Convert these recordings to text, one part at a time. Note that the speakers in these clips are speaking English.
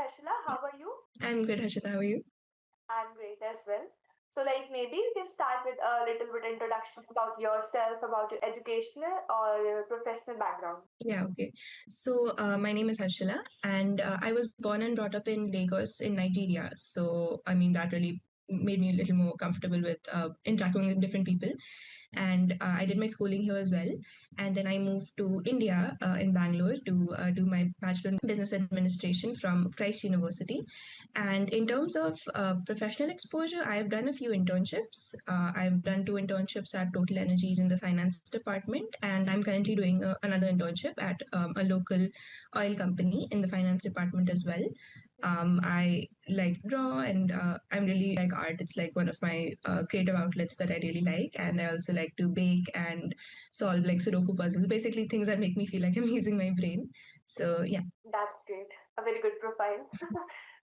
Harshala. How are you? I'm good, Harshita. How are you? I'm great as well. So, maybe we can start with a little bit introduction about yourself, about your educational or your professional background. Yeah, okay. So, my name is Harshala, and I was born and brought up in Lagos in Nigeria. So, I mean, that really made me a little more comfortable with interacting with different people. And I did my schooling here as well. And then I moved to India in Bangalore to do my Bachelor in Business Administration from Christ University. And in terms of professional exposure, I've done a few internships. I've done two internships at Total Energies in the finance department, and I'm currently doing another internship at a local oil company in the finance department as well. I like draw, and I'm really like art. It's like one of my creative outlets that I really like, and I also like to bake and solve like Sudoku puzzles. Basically, things that make me feel like I'm using my brain. So yeah. That's great. A very good profile.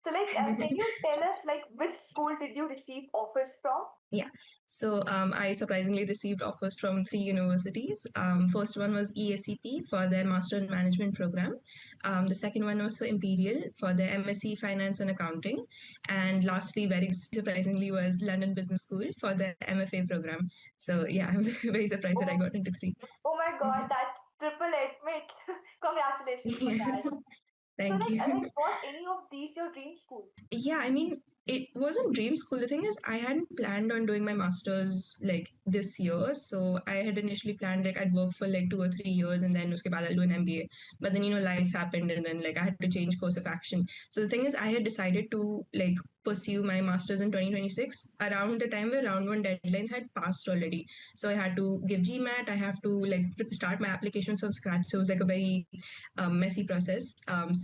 So, can you tell us, which school did you receive offers from? Yeah. So I surprisingly received offers from three universities. First one was ESCP for their Master in Management program. The second one was for Imperial for their MSc Finance and Accounting. And lastly, very surprisingly, was London Business School for their MFA program. So yeah, I was very surprised that I Oh, got into three. oh my God, that's triple admit. Congratulations for that. So, Thank you. was any of these your dream school? Yeah, I mean, it wasn't dream school. The thing is, I hadn't planned on doing my master's like this year. So I had initially planned like I'd work for like 2 or 3 years and then uske baad I'll do an MBA. But then, life happened and then like I had to change course of action. So the thing is, I had decided to like pursue my master's in 2026 around the time where round one deadlines had passed already. So I had to give GMAT. I have to like start my applications from scratch. So it was like a very messy process.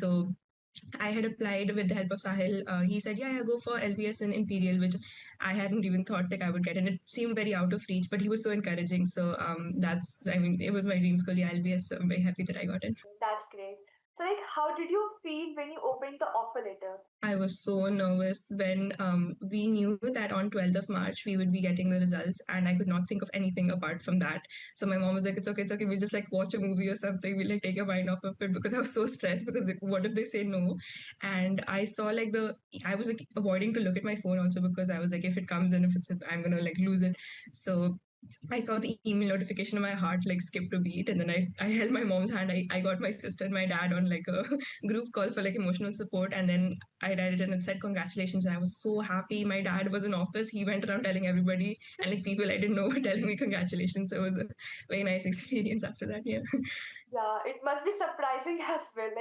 So I had applied with the help of Sahil. He said, "Yeah, go for LBS in Imperial," which I hadn't even thought like I would get, and it seemed very out of reach. But he was so encouraging. So I mean, it was my dream school, yeah, LBS. So I'm very happy that I got it. That's great. So, how did you feel when you opened the offer letter? I was so nervous when we knew that on 12th of March we would be getting the results, and I could not think of anything apart from that. So my mom was like, it's okay, we'll just like watch a movie or something, we'll like take your mind off of it," because I was so stressed because like, what if they say no? And I saw like I was like avoiding to look at my phone also because I was like, if it comes and if it says I'm gonna like lose it. So I saw the email notification and my heart like skipped a beat, and then I held my mom's hand. I got my sister and my dad on like a group call for like emotional support, and then I read it and it said congratulations, and I was so happy. My dad was in office. He went around telling everybody, and like people I didn't know were telling me congratulations. So it was a very nice experience after that. Yeah, Yeah, it must be surprising as well.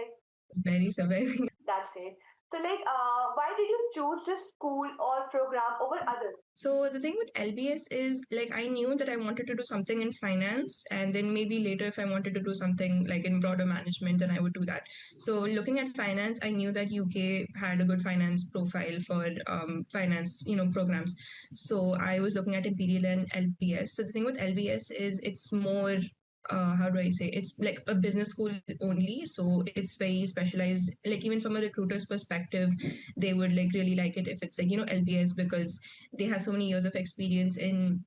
very surprising. That's great. So, why did you choose this school or program over others? So the thing with LBS is like I knew that I wanted to do something in finance, and then maybe later if I wanted to do something like in broader management, then I would do that. So looking at finance, I knew that UK had a good finance profile for finance, programs. So I was looking at Imperial and LBS. So the thing with LBS is it's more how do I say, it's like a business school only, so it's very specialized. Like even from a recruiter's perspective, they would like really like it if it's like LBS, because they have so many years of experience in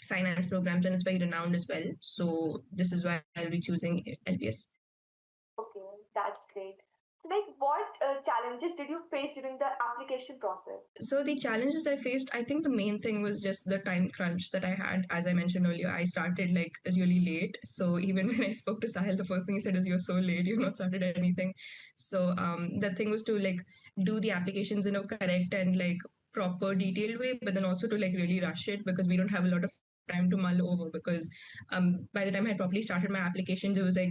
finance programs and it's very renowned as well. So this is why I'll be choosing LBS. Okay, that's great. So, what challenges did you face during the application process? So the challenges I faced, I think the main thing was just the time crunch that I had. As I mentioned earlier, I started like really late. So even when I spoke to Sahil, the first thing he said is, "You're so late. You've not started anything." So the thing was to like do the applications in a correct and like proper detailed way, but then also to like really rush it because we don't have a lot of time to mull over, because by the time I had properly started my applications, it was like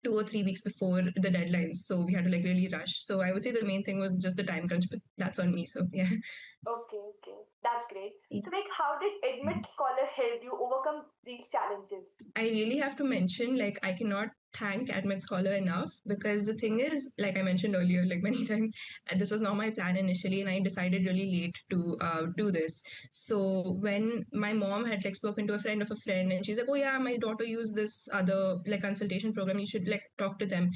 2 or 3 weeks before the deadlines. So we had to like really rush. So I would say the main thing was just the time crunch, but that's on me. So yeah. Okay, okay, that's great. So, how did Admit Scholar help you overcome these challenges? I really have to mention, like, I cannot thank Admit Scholar enough, because the thing is, like I mentioned earlier, like many times, this was not my plan initially, and I decided really late to do this. So when my mom had like spoken to a friend of a friend, and she's like, "Oh yeah, my daughter used this other like consultation program. You should like talk to them."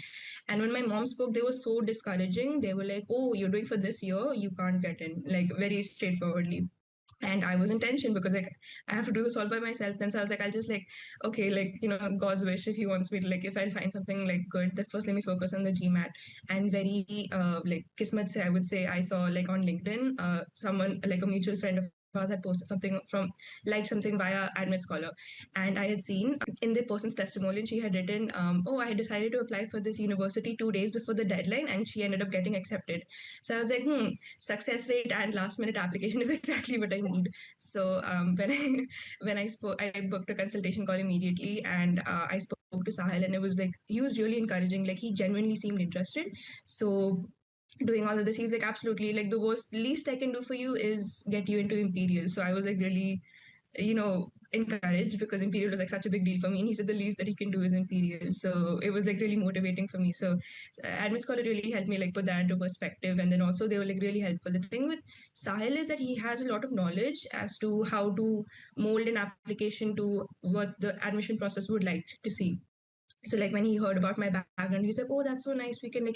And when my mom spoke, they were so discouraging. They were like, "Oh, you're doing for this year, you can't get in," like very straightforwardly. and I was in tension because like I have to do this all by myself. Then so I was like, I'll just like, okay, like God's wish, if He wants me to, like, if I'll find something like good, then first let me focus on the GMAT. And very like kismat se, I would say, I saw like on LinkedIn, someone like a mutual friend of ours had posted something from, like, something via Admit Scholar, and I had seen in the person's testimonial she had written, oh, I decided to apply for this university 2 days before the deadline, and she ended up getting accepted. So I was like, success rate and last minute application is exactly what I need. So when I I booked a consultation call immediately, and I spoke to Sahil, and it was like he was really encouraging. Like he genuinely seemed interested. So doing all of this, he's like, absolutely, like the worst least I can do for you is get you into Imperial. So I was like really, encouraged, because Imperial was like such a big deal for me. And he said the least that he can do is Imperial. So it was like really motivating for me. So Admit Scholar really helped me like put that into perspective. And then also they were like really helpful. The thing with Sahil is that he has a lot of knowledge as to how to mold an application to what the admission process would like to see. So like when he heard about my background, he's like, oh, that's so nice, we can like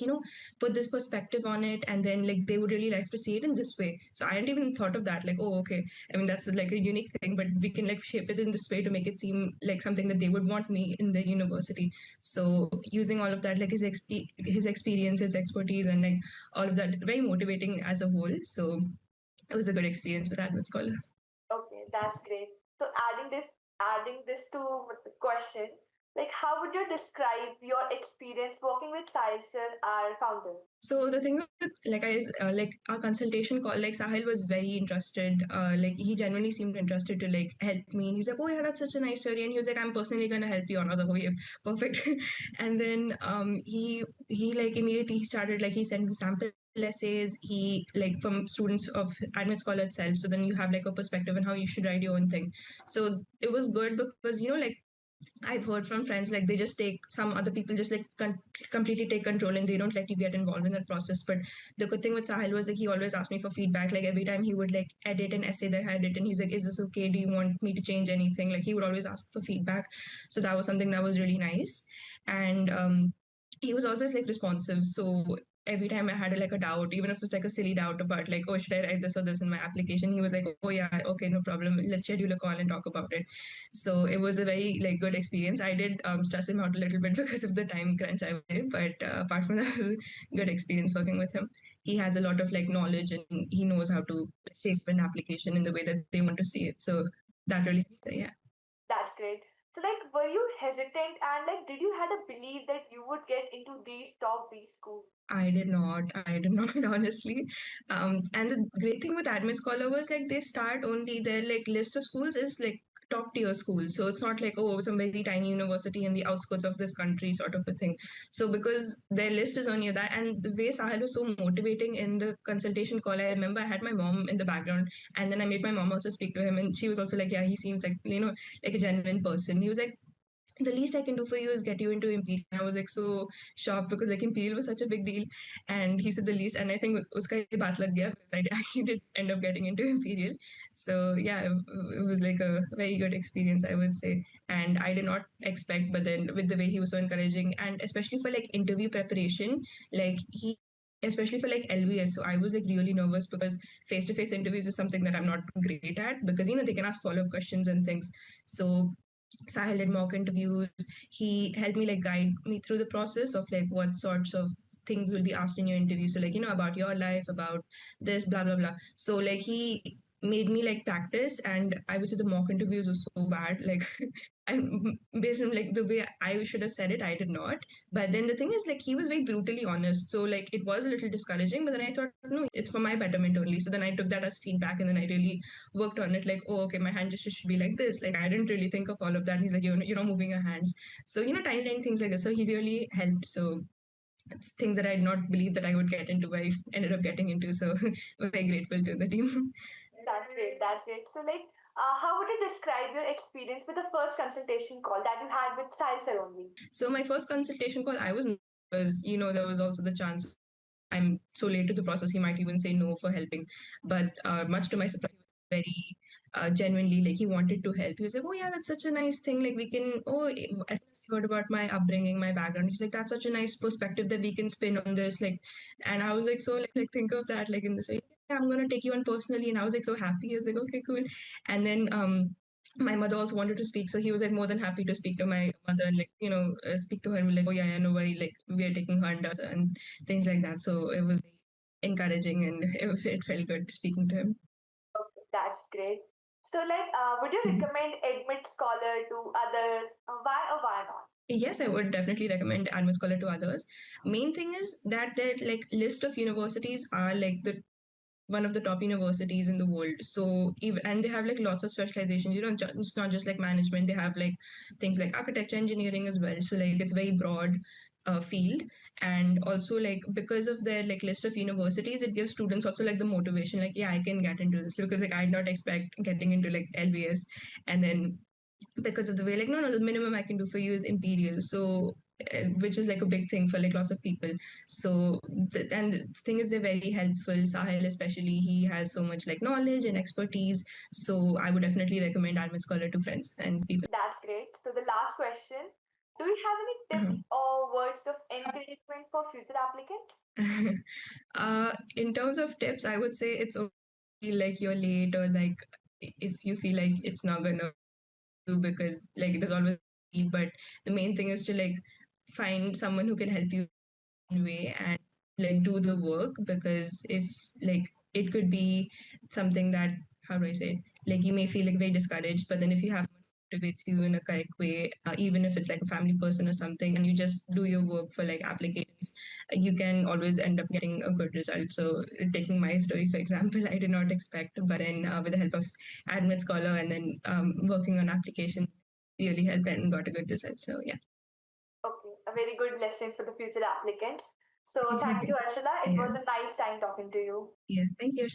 put this perspective on it, and then like they would really like to see it in this way. So I hadn't even thought of that, like, oh, okay, I mean that's like a unique thing, but we can like shape it in this way to make it seem like something that they would want me in the university. So using all of that, like his experience, his expertise, and like all of that, very motivating as a whole. So it was a good experience with Admit Scholar. Okay, that's great. So adding this to the question, like how would you describe your experience working with Sahil sir, our founder? So the thing with like our consultation call, like Sahil was very interested. Like he genuinely seemed interested to like help me. And he's like, oh yeah, that's such a nice story. And he was like, I'm personally gonna help you. And I was like, oh yeah, perfect. And then he like immediately he started, like he sent me sample essays, he like from students of Admit Scholar itself. So then you have like a perspective on how you should write your own thing. So it was good because like I've heard from friends, like they just take, some other people just like completely take control and they don't let you get involved in that process. But the good thing with Sahil was like he always asked me for feedback. Like every time he would like edit an essay that I had written, he's like, is this okay? Do you want me to change anything? Like he would always ask for feedback. So that was something that was really nice. And he was always like responsive. So every time I had like a doubt, even if it was like a silly doubt about like, oh, should I write this or this in my application, he was like, oh yeah, okay, no problem, let's schedule a call and talk about it. So it was a very like good experience. I did stress him out a little bit because of the time crunch I was in, but apart from that, it was a good experience working with him. He has a lot of like knowledge, and he knows how to shape an application in the way that they want to see it. So that really, yeah. That's great. So like were you hesitant and like did you had a belief that you would get into these top B schools? I did not. I did not, honestly. And the great thing with Admit Scholar was like they start only their like list of schools is like top tier schools. So it's not like, oh, some very tiny university in the outskirts of this country sort of a thing. So because their list is only that, and the way Sahil was so motivating in the consultation call, I remember I had my mom in the background, and then I made my mom also speak to him, and she was also like, yeah, he seems like like a genuine person. He was like, the least I can do for you is get you into Imperial. I was like so shocked because like Imperial was such a big deal, and he said the least, and I think uska ye baat lag gaya because I actually did end up getting into Imperial. So yeah, it was like a very good experience, I would say, and I did not expect, but then with the way he was so encouraging, and especially for like interview preparation, like he. Especially for like LBS, so I was like really nervous because face-to-face interviews is something that I'm not great at because they can ask follow-up questions and things. So Sahil did mock interviews. He helped me like guide me through the process of like what sorts of things will be asked in your interview. So like about your life, about this, blah blah blah. So like he made me like practice, and I would say the mock interviews were so bad. Like I based on like the way I should have said it, I did not. But then the thing is like he was very brutally honest. So like it was a little discouraging. But then I thought no, it's for my betterment only. So then I took that as feedback, and then I really worked on it, like, oh, okay, my hand gesture should be like this. Like, I didn't really think of all of that. And he's like, you're not moving your hands. So, tiny, tiny things like this. So he really helped. So it's things that I did not believe that I would get into, I ended up getting into. So I'm very grateful to the team. That's great. That's great. So like how would you describe your experience with the first consultation call that you had with Sahil sir only? So my first consultation call, I was because there was also the chance I'm so late to the process, he might even say no for helping. But much to my surprise, very genuinely, like he wanted to help. He was like, "Oh yeah, that's such a nice thing. Like we can. Oh, as soon as he heard about my upbringing, my background, he's like, that's such a nice perspective that we can spin on this. Like, and I was like, so like think of that like in this way. I'm going to take you on personally. And I was like so happy. I was like, okay, cool. And then my mother also wanted to speak, so he was like more than happy to speak to my mother and speak to her and be like, oh yeah, no worry, like we are taking her under us and things like that. So it was encouraging and it felt good speaking to him. Okay, that's great. So, like, would you recommend Admit Scholar to others? Why or why not? Yes, I would definitely recommend Admit Scholar to others. Main thing is that their like list of universities are like the one of the top universities in the world. So even, and they have like lots of specializations. It's not just like management. They have like things like architecture, engineering as well. So like it's very broad field, and also like because of their like list of universities, it gives students also like the motivation. Like yeah, I can get into this because like I did not expect getting into like LBS, and then because of the way like no the minimum I can do for you is Imperial. So which is like a big thing for like lots of people. So and the thing is they're very helpful. Sahil especially, he has so much like knowledge and expertise. So I would definitely recommend Admin Scholar to friends and people. That's great. So, the last question, do you have any tips or words of encouragement for future applicants? In terms of tips, I would say it's okay like you're late or like if you feel like it's not gonna do because like there's always but the main thing is to like find someone who can help you way and like do the work, because if like it could be something that, how do I say it, like you may feel like very discouraged, but then if you have someone who motivates you in a correct way, even if it's like a family person or something, and you just do your work for like applications, you can always end up getting a good result. So taking my story for example, I did not expect, but then with the help of Admit Scholar and then working on application really helped and got a good result. So yeah. Okay, a very good lesson for the future applicants. So, thank you, Harshala. It Yeah. was a nice time talking to you. Yeah. Thank you.